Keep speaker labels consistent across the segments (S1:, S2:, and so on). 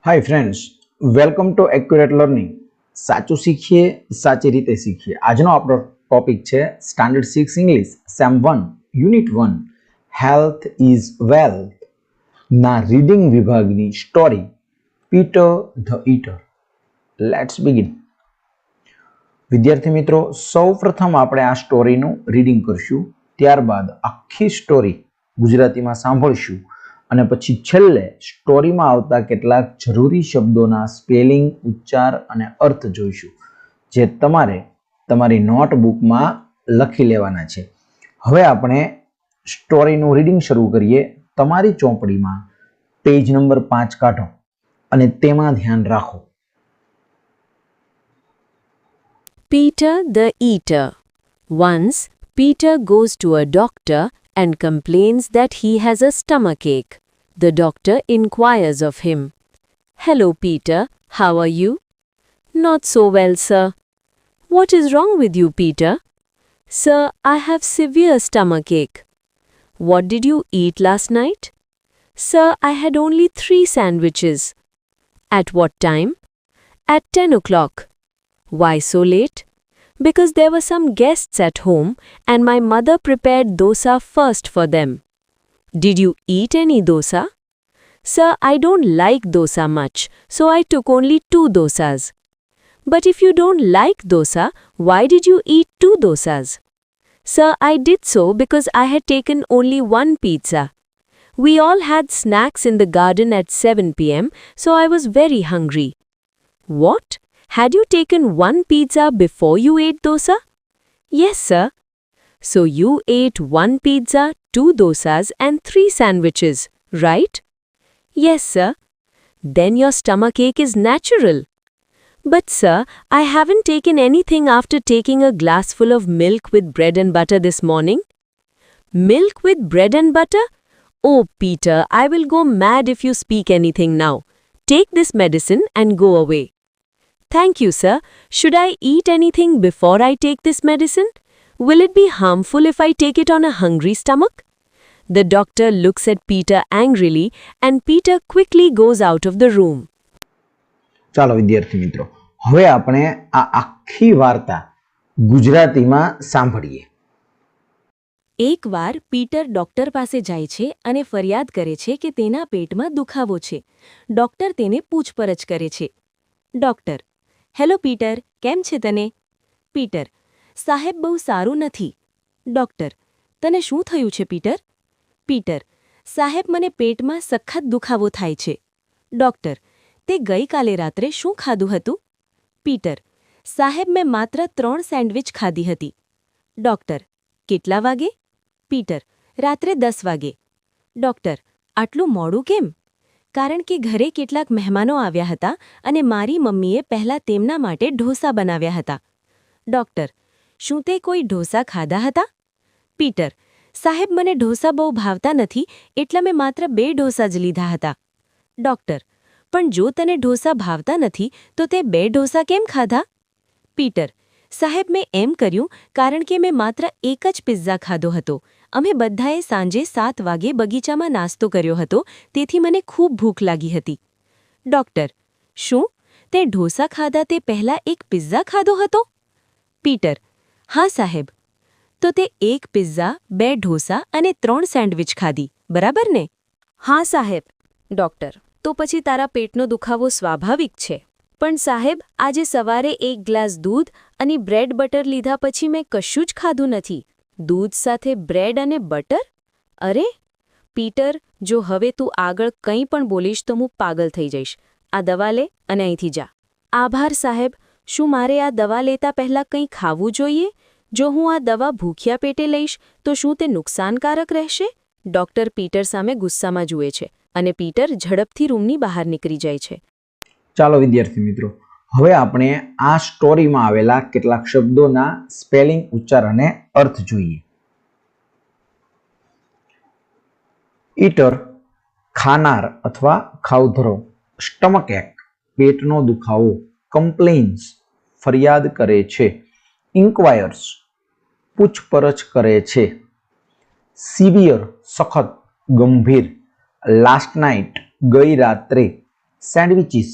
S1: Hi friends, welcome to accurate learning. સાચું શીખીએ, સાચી રીતે શીખીએ. આજનો આપણો ટોપિક છે standard 6 English sem 1 unit 1 health is wealth ના રીડિંગ વિભાગની story Peter the eater. Let's begin. વિદ્યાર્થી મિત્રો, સૌપ્રથમ આપણે આ સ્ટોરીનું રીડિંગ કરશું, ત્યારબાદ આખી સ્ટોરી ગુજરાતીમાં સાંભળશું અને પછી છેલ્લે સ્ટોરીમાં આવતા કેટલાક જરૂરી શબ્દોના સ્પેલિંગ, ઉચ્ચાર અને અર્થ જોઈશું, જે તમારે તમારી નોટબુકમાં લખી લેવાના છે. હવે આપણે સ્ટોરીનું રીડિંગ શરૂ કરીએ. તમારી ચોપડીમાં પેજ નંબર 5 કાઢો અને તેમાં ધ્યાન રાખો.
S2: Peter the Eater. Once, Peter goes to a doctor and complains that he has a stomachache. The doctor inquires of him. "Hello, Peter. How are you?" "Not so well, sir." "What is wrong with you, Peter?" "Sir, I have severe stomachache." "What did you eat last night?" "Sir, I had only 3 sandwiches." "At what time?" "At 10 o'clock." "Why so late?" "Because there were some guests at home and my mother prepared dosa first for them." "Did you eat any dosa?" "Sir, I don't like dosa much, so I took only 2 dosas." "But if you don't like dosa, why did you eat 2 dosas?" "Sir, I did so because I had taken only 1 pizza. We all had snacks in the garden at 7 p.m, so I was very hungry." "What? Had you taken 1 pizza before you ate dosa?" "Yes, sir." "So you ate 1 pizza, 2 dosas and 3 sandwiches, right?" "Yes, sir." "Then your stomachache is natural." "But sir, I haven't taken anything after taking a glassful of milk with bread and butter this morning." "Milk with bread and butter? Oh, Peter, I will go mad if you speak anything now. Take this medicine and go away." "Thank you, sir. Should I eat anything before I take this medicine? Will it be harmful if I take it on a hungry stomach?" The doctor looks at Peter angrily and Peter quickly goes out of the room.
S1: ચાલો વિદ્યાર્થી મિત્રો, હવે આપણે આ આખી વાર્તા ગુજરાતીમાં સાંભળીએ.
S2: એકવાર પીટર ડોક્ટર પાસે જાય છે અને ફરિયાદ કરે છે કે તેના પેટમાં દુખાવો છે. ડોક્ટર તેને પૂછપરછ કરે છે. ડોક્ટર: "હેલો પીટર, કેમ છે તને?" પીટર: "સાહેબ, બહુ સારું નથી." ડોક્ટર: "તને શું થયું છે પીટર?" પીટર: "સાહેબ, મને પેટમાં સખત દુખાવો થાય છે." ડોક્ટર: "તે ગઈકાલે રાત્રે શું ખાધું હતું?" પીટર: "સાહેબ, મેં માત્ર 3 સેન્ડવિચ ખાધી હતી." ડોક્ટર: "કેટલા વાગે?" પીટર: "રાત્રે 10 વાગે." ડોક્ટર: "આટલું મોડું કેમ?" "કારણ કે ઘરે કેટલાક મહેમાનો આવ્યા હતા અને મારી મમ્મીએ પહેલાં તેમના માટે ઢોસા બનાવ્યા હતા." ડોક્ટર: "શું તે કોઈ ઢોસા ખાધા હતા?" પીટર: "સાહેબ, મને ઢોસા બહુ ભાવતા નથી, એટલે મેં માત્ર 2 ઢોસા જ લીધા હતા." ડોક્ટર: "પણ જો તને ઢોસા ભાવતા નથી તો તે 2 ઢોસા કેમ ખાધા?" પીટર: "સાહેબ, મેં એમ કર્યું કારણ કે મેં માત્ર 1 જ પિઝા ખાધો હતો. અમે બધાએ સાંજે 7 વાગે બગીચામાં નાસ્તો કર્યો હતો, તેથી મને ખૂબ ભૂખ લાગી હતી." ડોક્ટર: "શું તે ઢોસા ખાધા તે પહેલાં 1 પિઝા ખાધો હતો?" પીટર: "હા સાહેબ." "તો તે 1 પિઝા, 2 ઢોસા અને 3 સેન્ડવિચ ખાધી, બરાબર ને?" "હા સાહેબ." ડોક્ટર: "તો પછી તારા પેટનો દુખાવો સ્વાભાવિક છે." "પણ સાહેબ, આજે સવારે 1 ગ્લાસ દૂધ અને બ્રેડ બટર લીધા પછી મેં કશું જ ખાધું નથી." "દૂધ સાથે બ્રેડ અને બટર? અરે!" "પીટર, જો હવે તું આગળ કંઈ પણ બોલીશ તો હું પાગલ થઈ જઈશ. આ દવા લે અને અહીંથી જા." "આભાર સાહેબ. શું મારે આ દવા લેતા પહેલાં કંઈ ખાવું જોઈએ? જો હું આ દવા ભૂખ્યા પેટે લઈશ તો શું તે નુકસાનકારક રહેશે?" ડોક્ટર પીટર સામે ગુસ્સામાં જુએ છે અને પીટર ઝડપથી રૂમની બહાર નીકળી જાય છે.
S1: ચાલો વિદ્યાર્થી મિત્રો, હવે આપણે આ સ્ટોરીમાં આવેલા કેટલાક શબ્દોના સ્પેલિંગ, ઉચ્ચાર અને અર્થ જોઈએ. ઈટર, ખાનાર અથવા ખાવધરો. સ્ટમક-એક, પેટનો દુખાવો. કમ્પ્લેન્સ, ફરિયાદ કરે છે. ઇન્ક્વાયર્સ, પૂછપરછ કરે છે. સિવિયર, સખત, ગંભીર. લાસ્ટ નાઇટ, ગઈ રાત્રે. સેન્ડવિચીસ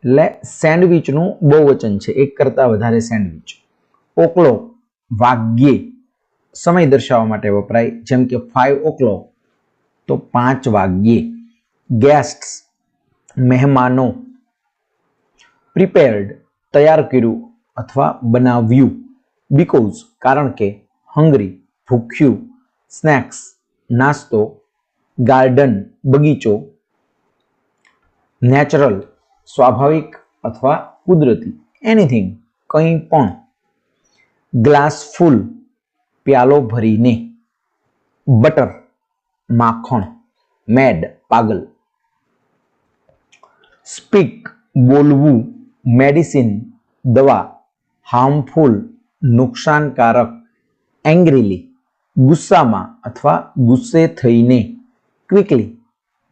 S1: એટલે સેન્ડવિચનું બહુવચન છે, એક કરતાં વધારે સેન્ડવિચ. o'clock વાગ્યે સમય દર્શાવવા માટે વપરાય, જેમ કે 5 o'clock તો 5 વાગ્યે. ગેસ્ટ્સ મહેમાનો. પ્રિપેર્ડ તૈયાર કર્યું અથવા બનાવ્યું. બીકોઝ કારણ કે. હંગ્રી ભૂખ્યું. સ્નેક્સ નાસ્તો. ગાર્ડન બગીચો. નેચરલ સ્વાભાવિક અથવા કુદરતી. એનીથિંગ કંઈ પણ. ગ્લાસ ફૂલ પ્યાલો ભરીને. બટર માખણ. મેડ પાગલ. સ્પીક બોલવું. મેડિસિન દવા. હાર્મફુલ નુકસાનકારક. એંગ્રીલી ગુસ્સામાં અથવા ગુસ્સે થઈને. ક્વિકલી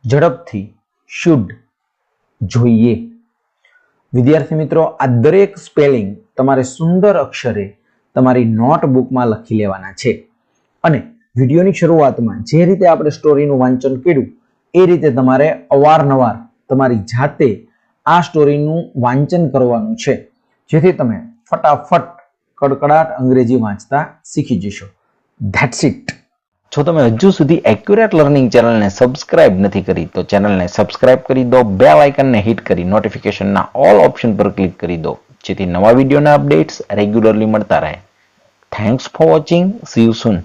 S1: ઝડપથી. શુડ જોઈએ. વિદ્યાર્થી મિત્રો, આ દરેક સ્પેલિંગ તમારે સુંદર અક્ષરે તમારી નોટબુકમાં લખી લેવાના છે અને વિડીયોની શરૂઆતમાં જે રીતે આપણે સ્ટોરીનું વાંચન કર્યું એ રીતે તમારે અવારનવાર તમારી જાતે આ સ્ટોરીનું વાંચન કરવાનું છે, જેથી તમે ફટાફટ કડકડાટ અંગ્રેજી વાંચતા શીખી જશો. That's it.
S3: જો તમે હજુ સુધી એક્યુરેટ લર્નિંગ ચેનલને સબસ્ક્રાઇબ નથી કરી તો ચેનલને સબસ્ક્રાઇબ કરી દો, બેલ આઇકનને હિટ કરી નોટિફિકેશનના ઓલ ઓપ્શન પર ક્લિક કરી દો, જેથી નવા વિડીયોના અપડેટ્સ રેગ્યુલરલી મળતા રહે. Thanks for watching. C you soon.